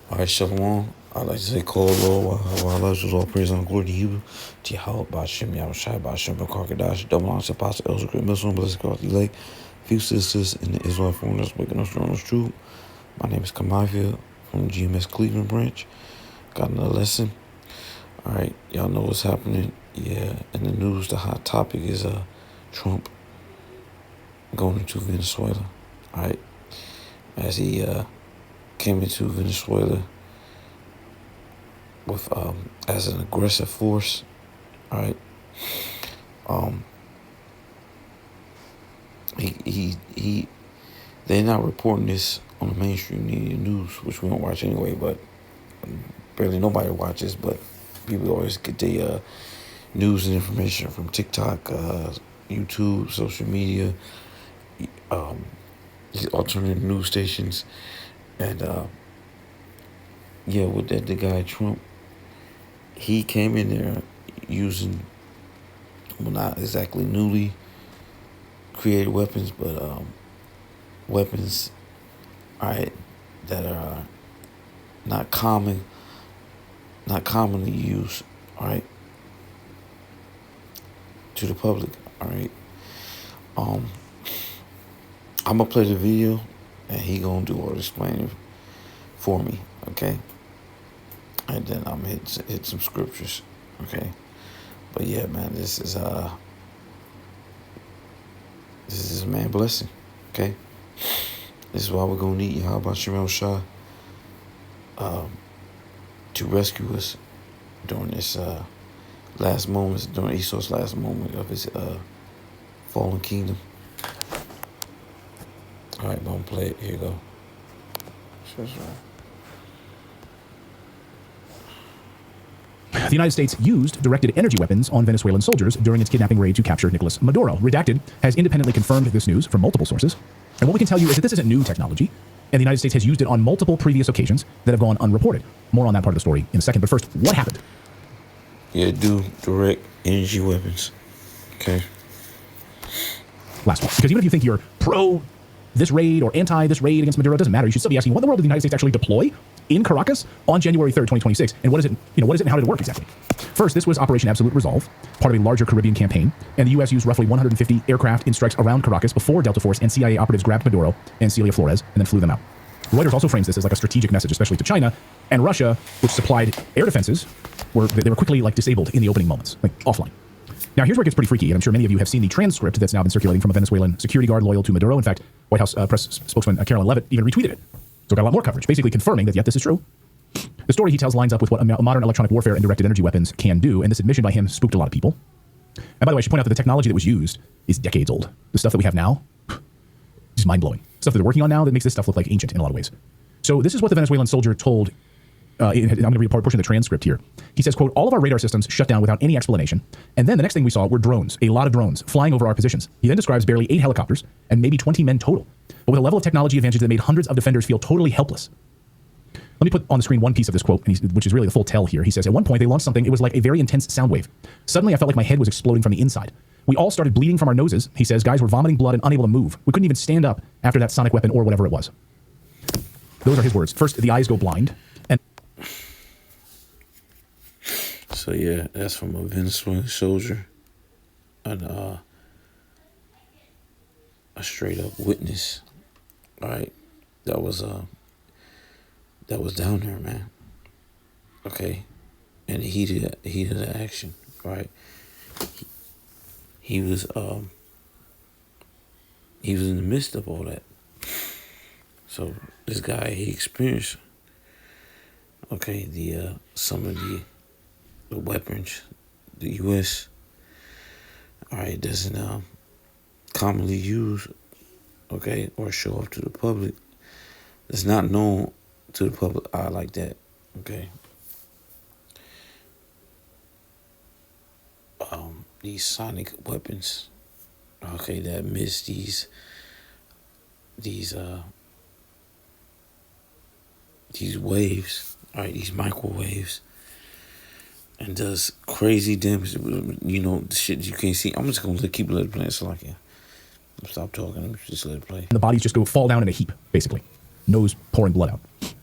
All right, Shalom. I like to say, call Lord, while I was all praise and glory to you. Jihad, Bashem, Yahushai, Bashem, Karkadash, double honors, Apostle, Elder, Great Muslim, blessed God, the elect, few sisters in the Israel foreigners, waking us strong as true. My name is Kamavia from GMS Cleveland branch. Got another lesson. All right, y'all know what's happening. Yeah, in the news, the hot topic is Trump going into Venezuela. All right, as he came into Venezuela with as an aggressive force. All right. He they're not reporting this on the mainstream media news, which we don't watch anyway, but barely nobody watches, but people always get the news and information from TikTok, YouTube, social media, these alternative news stations. And yeah, with that, the guy Trump, he came in there using, well, not exactly newly created weapons, but weapons, all right, that are not commonly used, all right, to the public, all right. I'm gonna play the video, and he gonna do all the explaining for me, okay? And then I'm gonna hit some scriptures, okay? But yeah, man, this is a man blessing, okay? This is why we're gonna need How about Shemel Shah to rescue us during this last moments, during Esau's last moment of his fallen kingdom. All right, I'm gonna play it. Here you go. Sure. The United States used directed energy weapons on Venezuelan soldiers during its kidnapping raid to capture Nicolas Maduro. Redacted has independently confirmed this news from multiple sources. And what we can tell you is that this isn't new technology, and the United States has used it on multiple previous occasions that have gone unreported. More on that part of the story in a second. But first, what happened? Yeah, do direct energy weapons. Okay. Last one. Because even if you think you're pro this raid or anti this raid against Maduro, it doesn't matter. You should still be asking, what in the world did the United States actually deploy in Caracas on January 3rd, 2026? And what is it, what is it and how did it work exactly? First, this was Operation Absolute Resolve, part of a larger Caribbean campaign, and the U.S. used roughly 150 aircraft in strikes around Caracas before Delta Force and CIA operatives grabbed Maduro and Celia Flores and then flew them out. Reuters also frames this as like a strategic message, especially to China and Russia, which supplied air defenses, they were quickly like disabled in the opening moments, like offline. Now, here's where it gets pretty freaky, and I'm sure many of you have seen the transcript that's now been circulating from a Venezuelan security guard loyal to Maduro. In fact, White House press spokesman Carolyn Levitt even retweeted it. So it got a lot more coverage, basically confirming that, yet, this is true. The story he tells lines up with what modern electronic warfare and directed energy weapons can do, and this admission by him spooked a lot of people. And by the way, I should point out that the technology that was used is decades old. The stuff that we have now is mind-blowing. Stuff that they're working on now that makes this stuff look like ancient in a lot of ways. So this is what the Venezuelan soldier told. I'm going to read a portion of the transcript here. He says, quote, all of our radar systems shut down without any explanation. And then the next thing we saw were drones, a lot of drones flying over our positions. He then describes barely 8 helicopters and maybe 20 men total, but with a level of technology advantage that made hundreds of defenders feel totally helpless. Let me put on the screen one piece of this quote, which is really the full tell here. He says, at one point they launched something, it was like a very intense sound wave. Suddenly I felt like my head was exploding from the inside. We all started bleeding from our noses. He says, guys were vomiting blood and unable to move. We couldn't even stand up after that sonic weapon or whatever it was. Those are his words. First, the eyes go blind. So yeah, that's from a Venezuelan soldier, and a straight up witness. All right, that was down there, man. Okay, and he did the action. Right, he was in the midst of all that. So this guy, he experienced, okay, the some of the weapons the U.S. all right doesn't commonly use, okay, or show off to the public. It's not known to the public eye like that, okay. These sonic weapons, okay, that miss these waves, all right, these microwaves, and does crazy damage. You know, the shit you can't see. I'm just gonna keep letting it play. So like, yeah, stop talking. Just let it play. And the bodies just fall down in a heap, basically. Nose pouring blood out.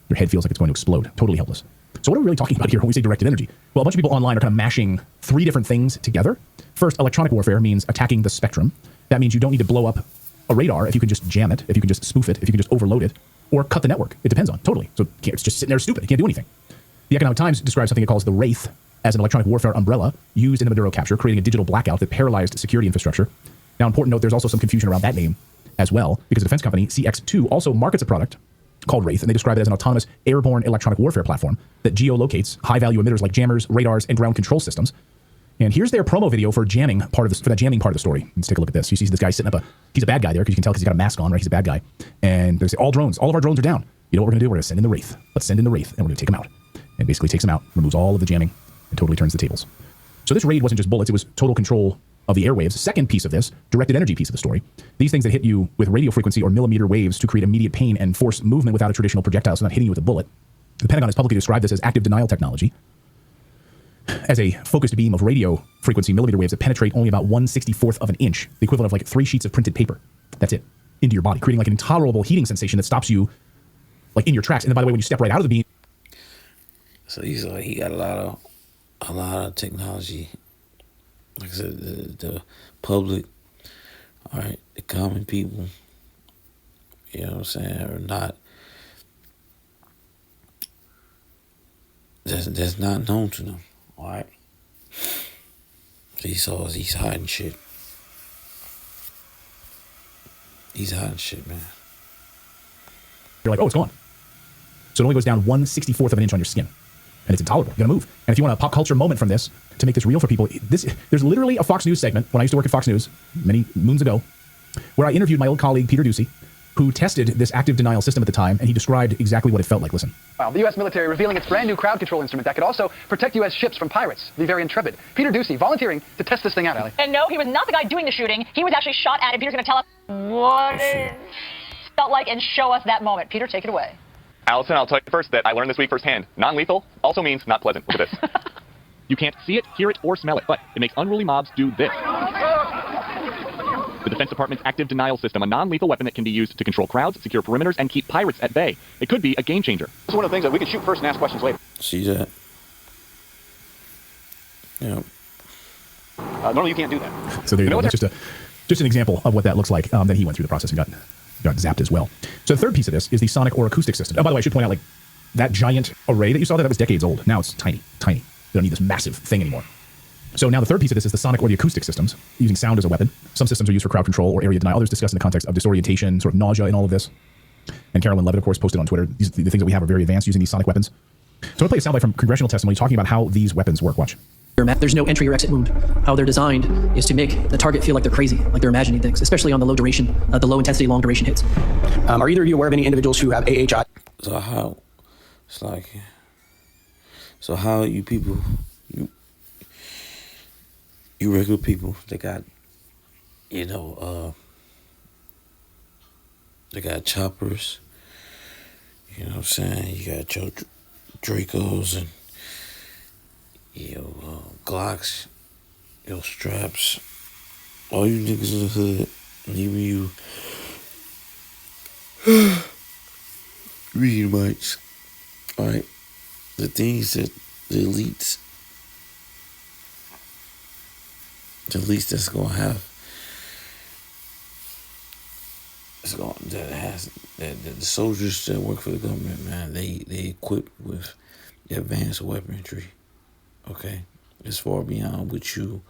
Your head feels like it's going to explode. Totally helpless. So what are we really talking about here when we say directed energy? Well, a bunch of people online are kind of mashing three different things together. First, electronic warfare means attacking the spectrum. That means you don't need to blow up a radar if you can just jam it, if you can just spoof it, if you can just overload it, or cut the network. It depends on, totally. So it's just sitting there stupid. It can't do anything. The Economic Times describes something it calls the Wraith as an electronic warfare umbrella used in the Maduro capture, creating a digital blackout that paralyzed security infrastructure. Now, important note, there's also some confusion around that name as well, because the defense company CX2 also markets a product called Wraith, and they describe it as an autonomous airborne electronic warfare platform that geolocates high-value emitters like jammers, radars, and ground control systems. And here's their promo video for jamming part of this, for that jamming part of the story. Let's take a look at this. You see this guy sitting up he's a bad guy there, because you can tell because he's got a mask on, right? He's a bad guy. And they say, all of our drones are down. You know what we're gonna do? We're gonna send in the Wraith. Let's send in the Wraith, and we're gonna take him out. And basically takes him out, removes all of the jamming, and totally turns the tables. So this raid wasn't just bullets, it was total control of the airwaves. Second piece of this, directed energy piece of the story. These things that hit you with radio frequency or millimeter waves to create immediate pain and force movement without a traditional projectile, so not hitting you with a bullet. The Pentagon has publicly described this as active denial technology, as a focused beam of radio frequency millimeter waves that penetrate only about 1/64th of an inch, the equivalent of like 3 sheets of printed paper. That's it, into your body, creating like an intolerable heating sensation that stops you like in your tracks. And then by the way, when you step right out of the beam. So he got a lot of technology. Like I said, the public, all right, the common people, you know what I'm saying, are not, that's not known to them, all right? He's hiding shit. He's hiding shit, man. You're like, oh, it's gone. So it only goes down 1/64th of an inch on your skin. And it's intolerable. You gotta move. And if you want a pop culture moment from this to make this real for people, there's literally a Fox News segment when I used to work at Fox News many moons ago, where I interviewed my old colleague Peter Ducey, who tested this active denial system at the time, and he described exactly what it felt like. Listen. Wow, the U.S. military revealing its brand new crowd control instrument that could also protect U.S. ships from pirates. The very intrepid Peter Ducey volunteering to test this thing out, Allie. And no, he was not the guy doing the shooting. He was actually shot at, and Peter's going to tell us what it felt like and show us that moment. Peter, take it away. Allison, I'll tell you first that I learned this week firsthand. Non-lethal also means not pleasant. Look at this. You can't see it, hear it, or smell it, but it makes unruly mobs do this. The Defense Department's active denial system, a non-lethal weapon that can be used to control crowds, secure perimeters, and keep pirates at bay. It could be a game changer. This is one of the things that we can shoot first and ask questions later. See that? Yeah. Normally you can't do that. So there you go. That's just an example of what that looks like. That he went through the process and got zapped as well. So the third piece of this is the sonic or acoustic system. Oh, by the way, I should point out, like, that giant array that you saw there, that was decades old. Now it's tiny. They don't need this massive thing anymore. So now the third piece of this is the sonic or the acoustic systems, using sound as a weapon. Some systems are used for crowd control or area denial. Others discussed in the context of disorientation, sort of nausea in all of this. And Carolyn Levitt, of course, posted on Twitter, the things that we have are very advanced using these sonic weapons. So I'm going to play a soundbite from congressional testimony talking about how these weapons work. Watch. There's no entry or exit wound. How they're designed is to make the target feel like they're crazy, like they're imagining things, especially on the low duration, the low intensity, long duration hits. Are either of you aware of any individuals who have AHI? So how you people, you regular people, they got, they got choppers, you know what I'm saying? You got your Dracos and Glocks, your straps, all you niggas in the hood, and even you reading mics, alright? The things that the elites that's gonna have, the soldiers that work for the government, man, they equipped with advanced weaponry. Okay, it's far beyond what you're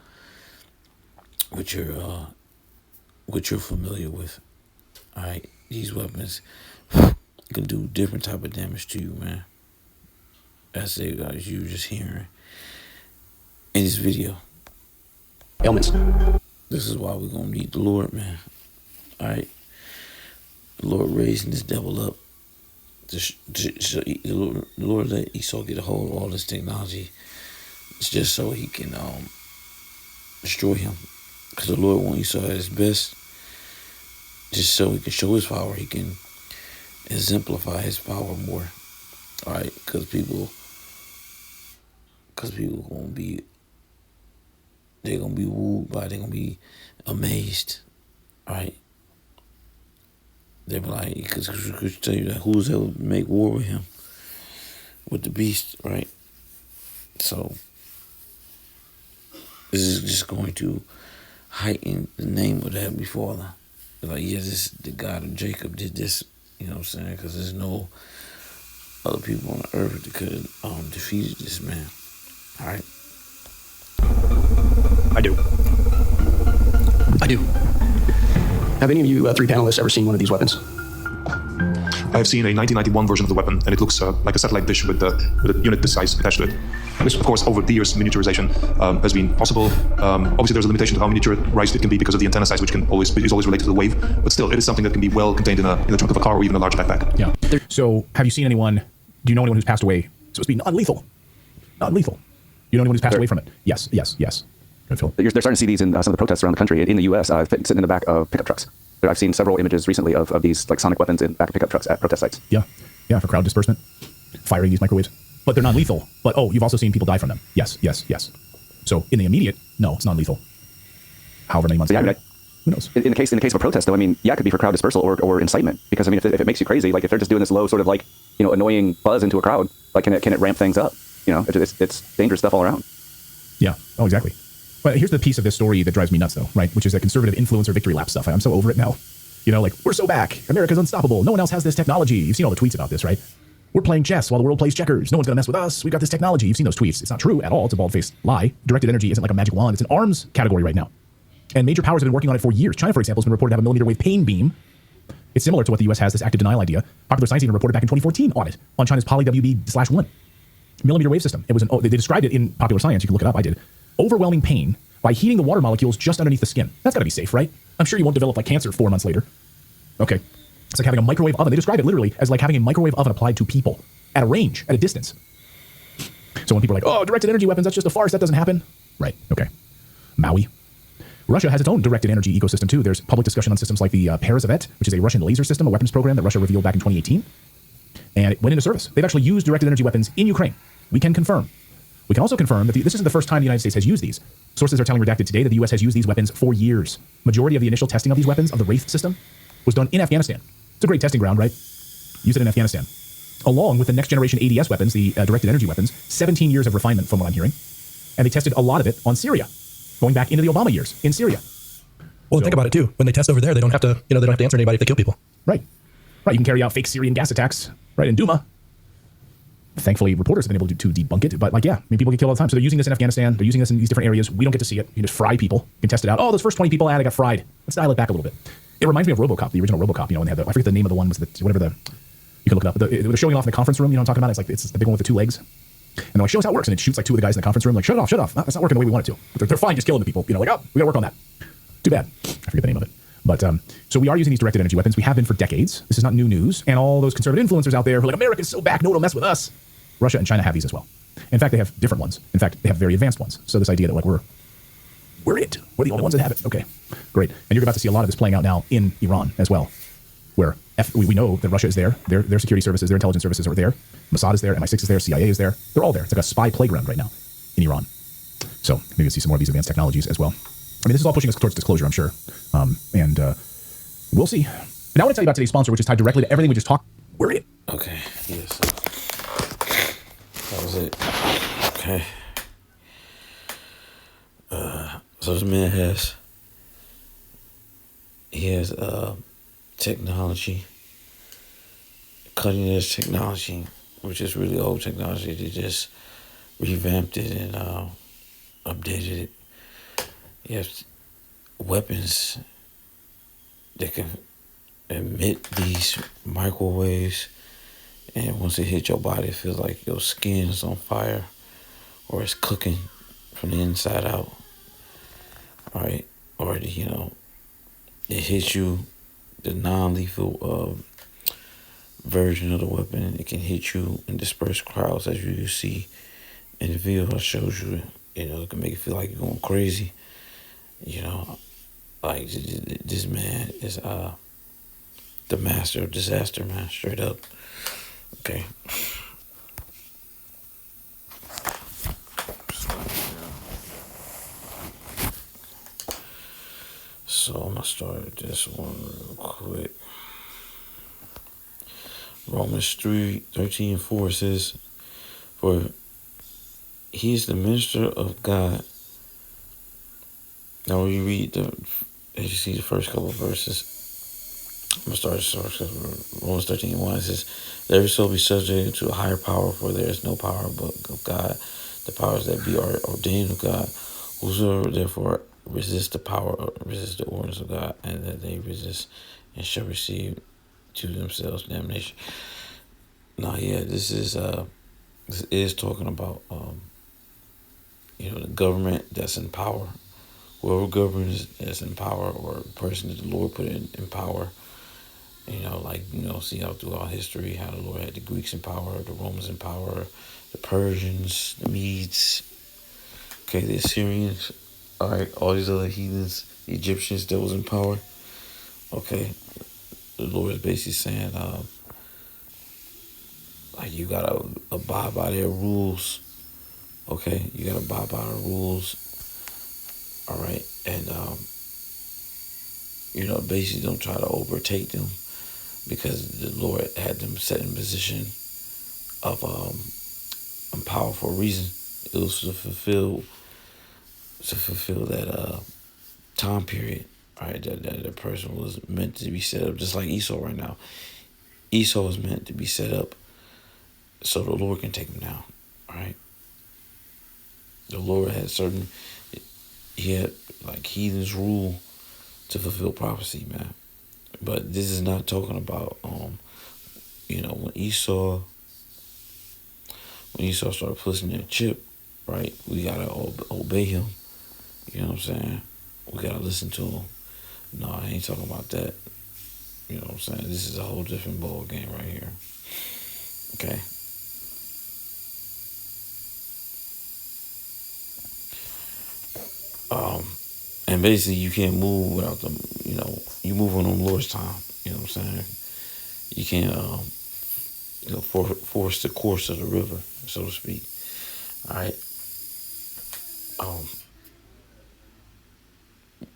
familiar with. All right, these weapons can do different type of damage to you, man. That's it, guys. You just hearing in this video. Ailments. This is why we're gonna need the Lord, man. All right, the Lord raising this devil up. The Lord let Esau get a hold of all this technology. It's just so he can destroy him. Because the Lord wants Esau at his best. Just so he can show his power. He can exemplify his power more. Alright? Because people gonna be, they're gonna be wooed by it. They're gonna be amazed. Alright? They'll be like, because tell you that who's ever make war with him? with the beast, right? So this is just going to heighten the name of the Heavenly Father. Like, yeah, this the God of Jacob did this, you know what I'm saying? Because there's no other people on the earth that could have defeated this man. All right? I do. I do. Have any of you three panelists ever seen one of these weapons? I've seen a 1991 version of the weapon, and it looks like a satellite dish with a unit this size attached to it. This, of course, over the years, miniaturization has been possible. Obviously, there's a limitation to how miniaturized it can be because of the antenna size, which is always related to the wave. But still, it is something that can be well contained in the trunk of a car or even a large backpack. Yeah. So, have you seen anyone? Do you know anyone who's passed away? So it's been non-lethal. Non-lethal. You know anyone who's passed away from it? Yes. Yes. Yes. Good, Phil. They're starting to see these in some of the protests around the country. In the U.S., sitting in the back of pickup trucks. I've seen several images recently of these like sonic weapons in the back of pickup trucks at protest sites. Yeah. Yeah, for crowd disbursement. Firing these microwaves. But they're non-lethal. But, oh, you've also seen people die from them. Yes, yes, yes. So, in the immediate, no, it's non-lethal. However many months later, who knows? In the case of a protest, though, I mean, yeah, it could be for crowd dispersal or incitement. Because, I mean, if it makes you crazy, like if they're just doing this low sort of like, annoying buzz into a crowd, like can it ramp things up? It's dangerous stuff all around. Yeah. Oh, exactly. But here's the piece of this story that drives me nuts, though, right? Which is that conservative influencer victory lap stuff. I'm so over it now. Like, we're so back. America's unstoppable. No one else has this technology. You've seen all the tweets about this, right? We're playing chess while the world plays checkers. No one's going to mess with us. We've got this technology. You've seen those tweets. It's not true at all. It's a bald-faced lie. Directed energy isn't like a magic wand. It's an arms category right now. And major powers have been working on it for years. China, for example, has been reported to have a millimeter wave pain beam. It's similar to what the U.S. has, this active denial idea. Popular Science even reported back in 2014 on it, on China's Poly-WB/1 millimeter wave system. It was they described it in Popular Science. You can look it up. I did. Overwhelming pain by heating the water molecules just underneath the skin. That's got to be safe, right? I'm sure you won't develop like cancer 4 months later. Okay. It's like having a microwave oven. They describe it literally as like having a microwave oven applied to people at a range, at a distance. So when people are like, oh, directed energy weapons, that's just a farce. That doesn't happen. Right. Okay. Maui. Russia has its own directed energy ecosystem too. There's public discussion on systems like the Perezavet, which is a Russian laser system, a weapons program that Russia revealed back in 2018. And it went into service. They've actually used directed energy weapons in Ukraine. We can confirm. We can also confirm that this isn't the first time the United States has used these. Sources are telling Redacted today that the U.S. has used these weapons for years. Majority of the initial testing of these weapons, of the Wraith system, was done in Afghanistan. It's a great testing ground, right? Use it in Afghanistan. Along with the next generation ADS weapons, the directed energy weapons, 17 years of refinement from what I'm hearing. And they tested a lot of it on Syria, going back into the Obama years in Syria. Well, think about it too. When they test over there, they don't have to, they don't have to answer anybody if they kill people. Right. Right. You can carry out fake Syrian gas attacks, right, in Duma. Thankfully, reporters have been able to debunk it. But like, yeah, I mean, people get killed all the time. So they're using this in Afghanistan. They're using this in these different areas. We don't get to see it. You can just fry people. You can test it out. Oh, those first 20 people, they got fried. Let's dial it back a little bit. It reminds me of RoboCop, the original RoboCop. When they had I forget the name of the one, was whatever you can look it up. It was showing off in the conference room. You know what I'm talking about? It's like, it's the big one with the 2 legs. And they're like, show us how it works. And it shoots like 2 of the guys in the conference room. Like, shut it off. No, that's not working the way we want it to. But they're fine just killing the people. Like, oh, we got to work on that. Too bad. I forget the name of it. But so we are using these directed energy weapons. We have been for decades. This is not new news. And all those conservative influencers out there who are like, America's so back, no one will mess with us. Russia and China have these as well. In fact, they have different ones. In fact, they have very advanced ones. So this idea that like we're the only ones that have it. Okay, great. And you're about to see a lot of this playing out now in Iran as well, where we know that Russia is there. Their security services, their intelligence services are there. Mossad is there. MI6 is there. CIA is there. They're all there. It's like a spy playground right now in Iran. So maybe you'll see some more of these advanced technologies as well. I mean, this is all pushing us towards disclosure, I'm sure. And we'll see. But now I want to tell you about today's sponsor, which is tied directly to everything we just talked. We're in. Okay. Yes. That was it. Okay. So this man has technology, cutting edge technology, which is really old technology. They just revamped it and updated it. You have weapons that can emit these microwaves, and once it hits your body, it feels like your skin is on fire or it's cooking from the inside out. All right, or it hits you, the non-lethal version of the weapon. It can hit you and disperse crowds, as you see in the video that shows you. It can make you feel like you're going crazy. Like this man is the master of disaster, man, straight up. Okay. So I'm going to start this one real quick. Romans 3:13-4 says, For he is the minister of God. Now, when you read as you see the first couple of verses, I'm going to start Romans 13:1. It says, every soul be subject to a higher power, for there is no power but of God. The powers that be are ordained of God. Whosoever therefore resist the power, resist the ordinance of God, and that they resist and shall receive to themselves damnation. Now, yeah, this is talking about the government that's in power. Whoever governs is in power, or a person that the Lord put in power. See how throughout history, how the Lord had the Greeks in power, the Romans in power, the Persians, the Medes, okay, the Assyrians, all right, all these other heathens, the Egyptians that was in power. Okay, the Lord is basically saying, you gotta abide by their rules. Okay, you gotta abide by the rules. All right, and basically don't try to overtake them, because the Lord had them set in position of power for a reason. It was to fulfill that time period. All right, that person was meant to be set up, just like Esau right now. Esau is meant to be set up so the Lord can take him down. All right. The Lord had he had like heathens rule to fulfill prophecy, man. But this is not talking about when Esau started pushing that chip, right? We gotta obey him. You know what I'm saying? We gotta listen to him. No, I ain't talking about that. You know what I'm saying? This is a whole different ball game right here. Okay. And basically you can't move without them, you move on the Lord's time. You know what I'm saying? You can't force the course of the river, so to speak. All right.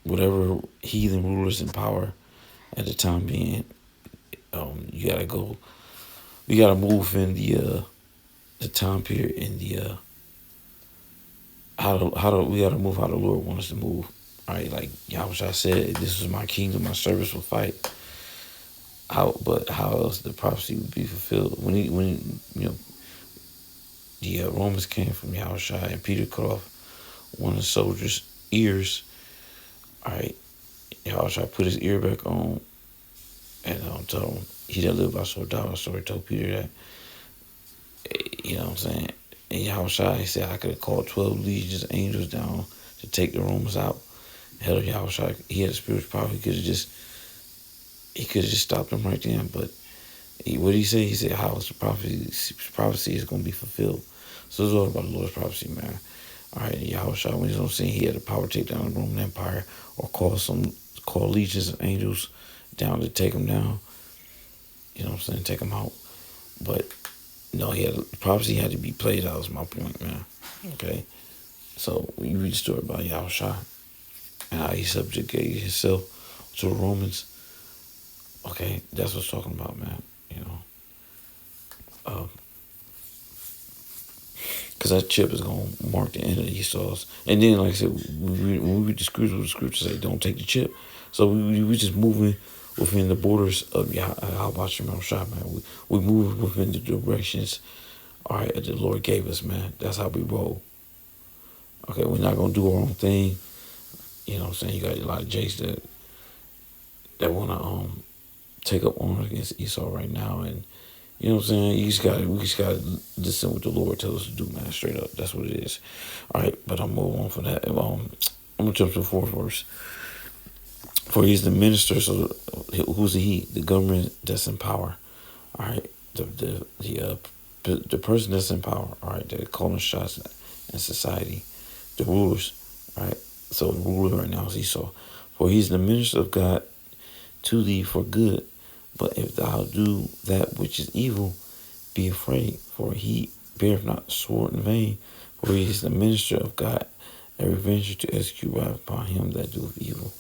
Whatever heathen rulers in power at the time being, you gotta move in the time period, in the we gotta move how the Lord wants us to move. All right, like Yahweh said, this is my kingdom, my service will fight. But how else the prophecy would be fulfilled when the Romans came from Yahweh and Peter cut off one of the soldiers' ears. All right, Yahweh put his ear back on and told him, he that lived by sword die by sword. Told Peter that, you know what I'm saying? And Yahweh, he said, I could have called 12 legions of angels down to take the Romans out. Hell of Yahweh, he had a spiritual power. He could have just stopped them right there. But what did he say? He said, how is the prophecy is going to be fulfilled? So it's all about the Lord's prophecy, man. All right, Yahweh, when he's on scene, he had the power to take down the Roman Empire, or call legions of angels down to take them down. You know what I'm saying? Take them out. But no, prophecy had to be played out, is my point, man. Okay? So when you read the story about Yahushua and how he subjugated himself to the Romans, okay, that's what it's talking about, man. Because that chip is going to mark the end of Esau's. And then, like I said, when we read the scriptures say, don't take the chip. So we just moving within the borders of Yahweh, man. We move within the directions, all right, that the Lord gave us, man. That's how we roll. Okay, we're not going to do our own thing. You know what I'm saying? You got a lot of Jakes that want to take up arms against Esau right now. And, you know what I'm saying? We just gotta listen what the Lord tells us to do, man. Straight up. That's what it is. All right, but I'm moving on from that. I'm going to jump to the fourth verse. For he's the minister, so who's he? The government that's in power. All right, the person that's in power. All right, they're calling shots in society. The rulers. All right, so the ruler right now is Esau. For he's the minister of God to thee for good. But if thou do that which is evil, be afraid, for he beareth not sword in vain. For he is the minister of God, a revenger to execute wrath upon him that doeth evil.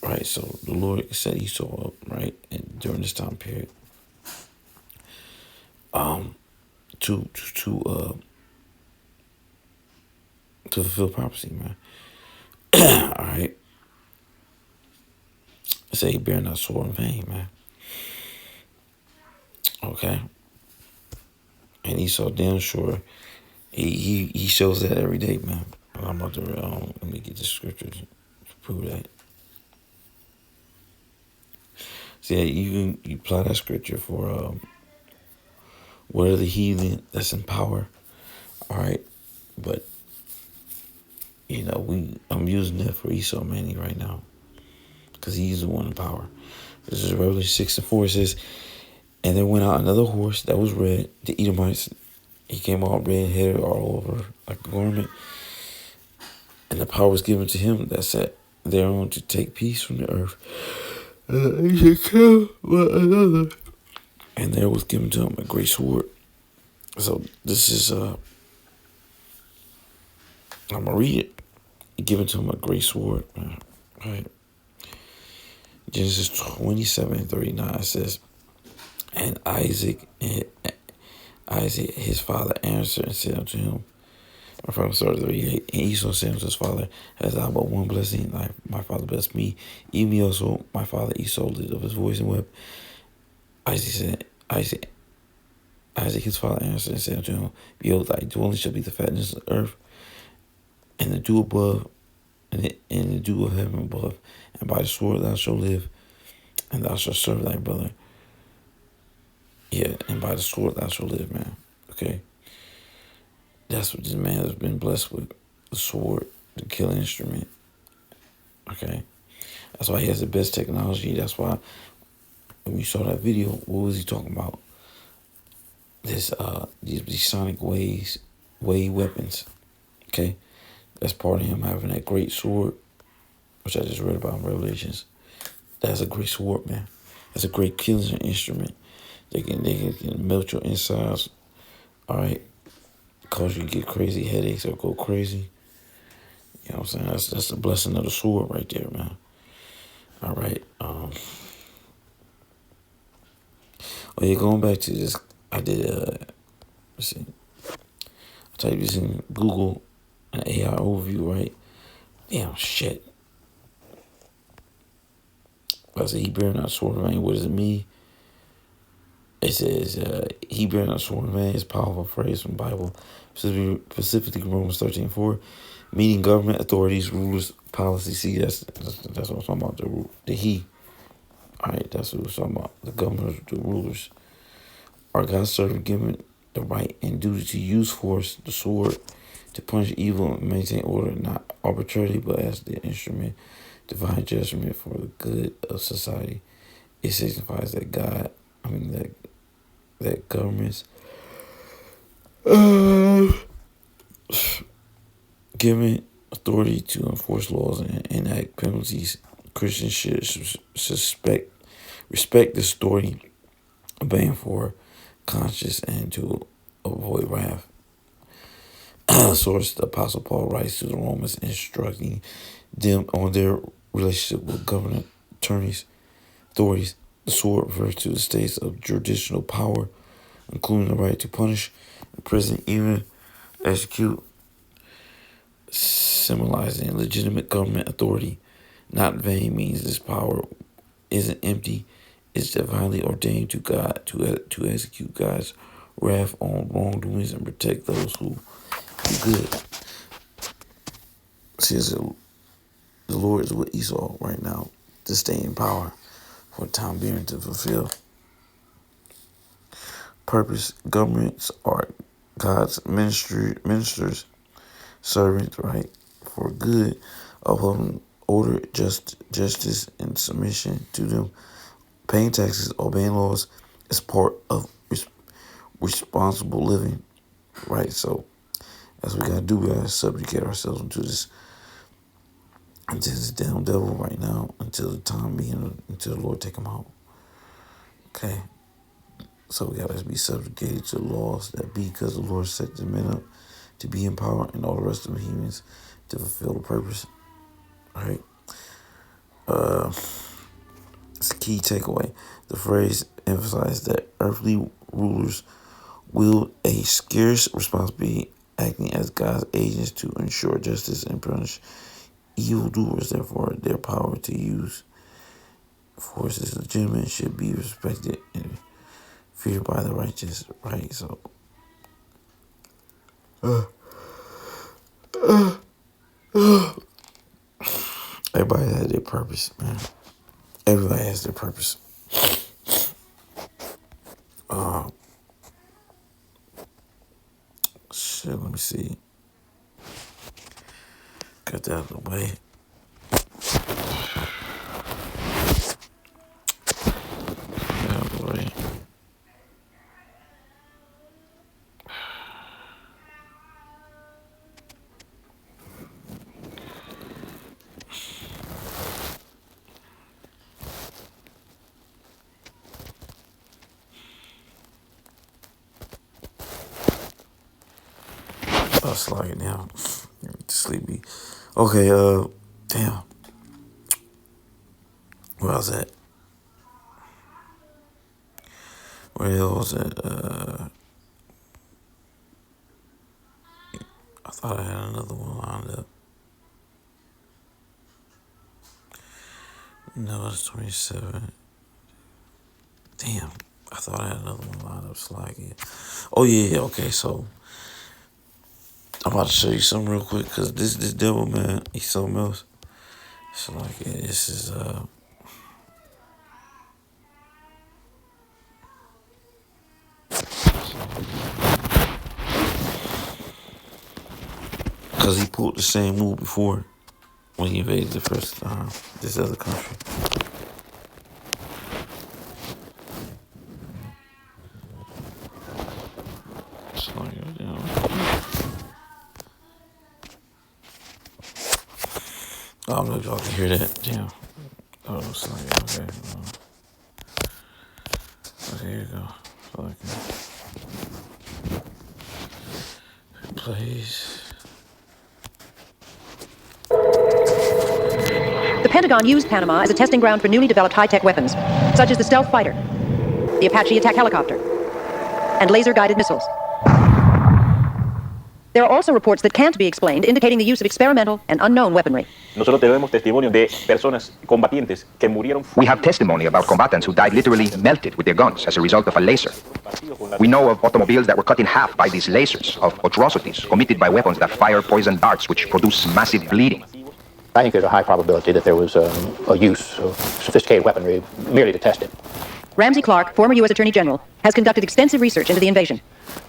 Right, so the Lord set Esau up, right, and during this time period, to fulfill prophecy, man. All right. Say he bear not sword in vain, man. Okay. And Esau damn sure he shows that every day, man. I'm about to let me get the scripture to prove that. See, you apply that scripture for what are the heathen that's in power, all right? But you know, I'm using it for Esau mainly right now because he's the one in power. This is Revelation 6:4. It says, and there went out another horse that was red. The Edomites, he came out red-headed all over like a garment. And the power was given to him that sat thereon to take peace from the earth. And he should kill one another. And there was given to him a great sword. So this is, I'm going to read it. Given to him a great sword. Right. Genesis 27:39 says, and Isaac, his father, answered and said unto him, from 38, and Esau said unto his father, hast thou but one blessing? My father blessed me, even me also. My father Esau lifted up his voice and wept. Isaac, his father, answered and said unto him, behold, thy dwelling shall be the fatness of the earth, and the dew above, and the dew of heaven above. And by the sword thou shalt live, and thou shalt serve thy brother. Yeah, and by the sword thou shalt live, man. Okay? That's what this man has been blessed with. The sword, the killing instrument. Okay? That's why he has the best technology. That's why when you saw that video, what was he talking about? This these sonic wave weapons. Okay? That's part of him having that great sword, which I just read about in Revelations. That's a great sword, man. That's a great killing instrument. They can melt your insides. All right? Cause you get crazy headaches or go crazy. You know what I'm saying? That's the blessing of the sword right there, man. All right. Oh yeah, going back to this, I did let's see. I typed this in Google, an AI overview, right? Damn shit. I said he bear not sword in vain. What does it mean? It says he bear not sword in vain is a powerful phrase from the Bible, specifically Romans 13:4, meaning government authorities, rulers, policy. See, that's what I'm talking about. The he. All right, that's what we're talking about. The governors, the rulers, are God's servant given the right and duty to use force, the sword, to punish evil and maintain order, not arbitrarily, but as the instrument, divine judgment for the good of society. It signifies that that governments given authority to enforce laws and enact penalties. Christians should respect this authority, obeying for conscience and to avoid wrath. Source: the Apostle Paul writes to the Romans, instructing them on their relationship with government authorities. The sword refers to the states of judicial power, including the right to punish, imprison, even execute, symbolizing legitimate government authority. Not vain means this power isn't empty. It's divinely ordained to God to execute God's wrath on wrongdoings and protect those who do good. Says the Lord is with Esau right now to stay in power for time being to fulfill purpose. Governments are God's ministers, servants, right, for good, upholding order, justice, and submission to them. Paying taxes, obeying laws is part of responsible living, right? So that's what we gotta do. We gotta subjugate ourselves into this damn devil right now until the time being, until the Lord take him out. Okay. So we gotta be subjugated to the laws that be, because the Lord set the men up to be in power and all the rest of the humans to fulfill the purpose. All right. It's a key takeaway. The phrase emphasized that earthly rulers wield a scarce responsibility, acting as God's agents to ensure justice and punish evildoers. Therefore, their power to use force is legitimate and should be respected and feared by the righteous. Right? So, everybody has their purpose, man. Everybody has their purpose. Shit, let me see. Got that out of the way. Out of the way. I'll slide it now. Sleepy. Okay, damn. Where was that? Where the hell was that? I thought I had another one lined up. No, it's 27. Damn. I thought I had another one lined up. Slaggy. Oh, yeah, okay, so I'm about to show you something real quick, because this devil, man, he's something else. So, like, this is, because he pulled the same move before when he invaded the first time, this other country. So, like, you know. I don't know if y'all can hear that. Damn. Oh, it's like, okay. Okay, here you go. So I can plays. The Pentagon used Panama as a testing ground for newly developed high-tech weapons, such as the stealth fighter, the Apache attack helicopter, and laser-guided missiles. There are also reports that can't be explained, indicating the use of experimental and unknown weaponry. Nosotros tenemos testimonio de personas combatientes que murieron. We have testimony about combatants who died literally melted with their guns as a result of a laser. We know of automobiles that were cut in half by these lasers, of atrocities committed by weapons that fire poison darts which produce massive bleeding. I think there's a high probability that there was a use of sophisticated weaponry merely to test it. Ramsey Clark, former U.S. Attorney General, has conducted extensive research into the invasion.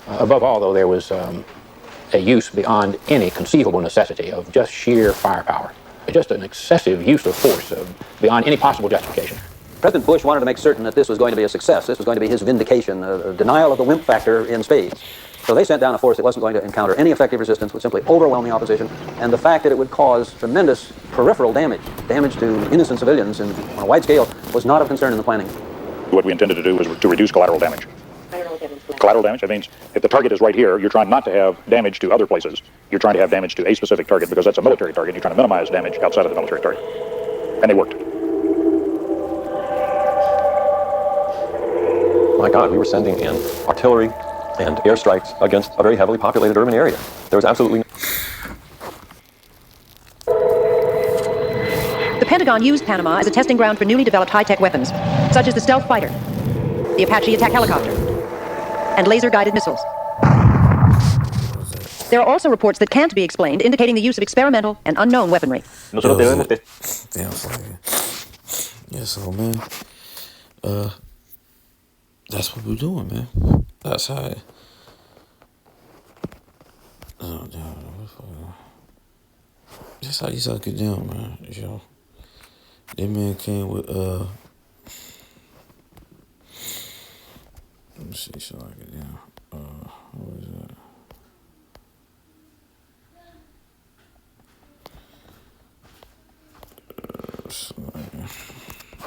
Above all, though, there was a use beyond any conceivable necessity of just sheer firepower. Just an excessive use of force beyond any possible justification. President Bush wanted to make certain that this was going to be a success. This was going to be his vindication, a denial of the wimp factor in spades. So they sent down a force that wasn't going to encounter any effective resistance, would simply overwhelm the opposition, and the fact that it would cause tremendous peripheral damage to innocent civilians on a wide scale, was not of concern in the planning. What we intended to do was to reduce collateral damage. Collateral damage, that means if the target is right here, you're trying not to have damage to other places. You're trying to have damage to a specific target because that's a military target. You're trying to minimize damage outside of the military target. And they worked. My God, we were sending in artillery and airstrikes against a very heavily populated urban area. There was absolutely no... The Pentagon used Panama as a testing ground for newly developed high-tech weapons, such as the stealth fighter, the Apache attack helicopter, and laser-guided missiles. There are also reports that can't be explained, indicating the use of experimental and unknown weaponry. Yeah, so man, that's what we're doing, man. That's how it. Oh, damn. That's how you suck it down, man. Yo, that man came with let me see, so I get down. What is that?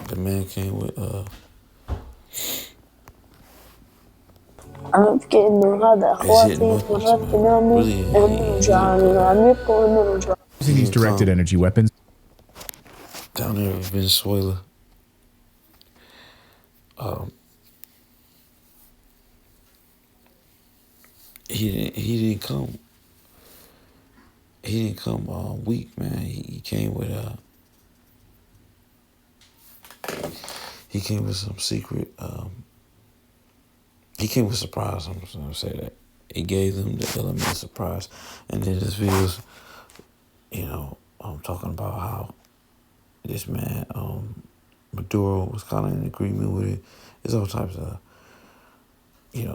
The man came with Using these directed energy weapons. Down there in Venezuela. He didn't come. He didn't come weak, man. He came with he came with some secret. He came with surprise. I'm just gonna say that. He gave them the element of surprise, and then this video's, I'm talking about how this man, Maduro, was kind of in agreement with it. There's all types of,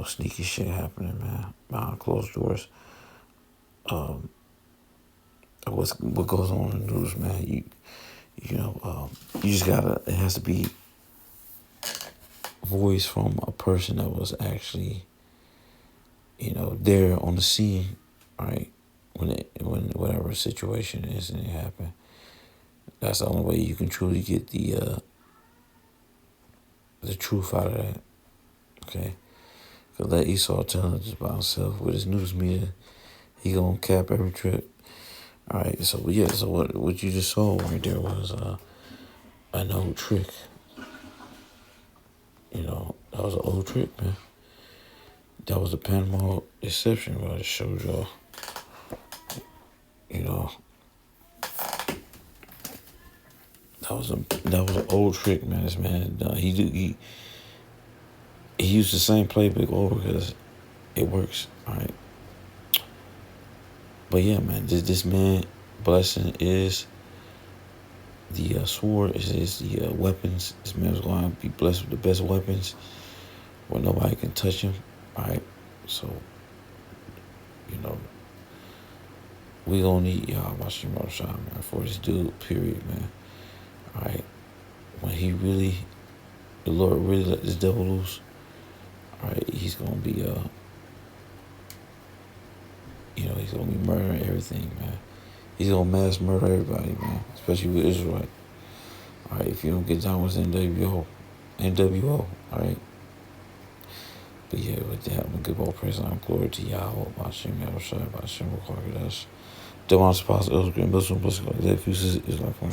sneaky shit happening, man, behind closed doors. What goes on in the news, man? You just gotta. It has to be voice from a person that was actually, there on the scene, right? When whatever situation is and it happened. That's the only way you can truly get the truth out of that. Okay? Because let Esau tell it just by himself with his news media, he gonna cap every trip. All right, so yeah, so what you just saw right there was an old trick. That was an old trick, man. That was a Panama exception, what I just showed y'all. That was an old trick, man. This man, he used the same playbook over because it works, all right. But yeah, man, this man blessing is the sword, is the weapons. This man's going to be blessed with the best weapons where nobody can touch him, all right. So, we gonna need y'all watching Shot, man, for this dude, period, man. All right, when the Lord really let this devil loose, all right, he's gonna be, he's gonna be murdering everything, man. He's gonna mass murder everybody, man, especially with Israel. All right, if you don't get down with NWO, all right. But yeah, with that, I'm gonna give all praise and glory to Yahweh, Bashem, Yahushua, Bashem, Ruach HaKodesh. Devon Spots, Elder Green, Muslim, Blessed, Islam, Shalom.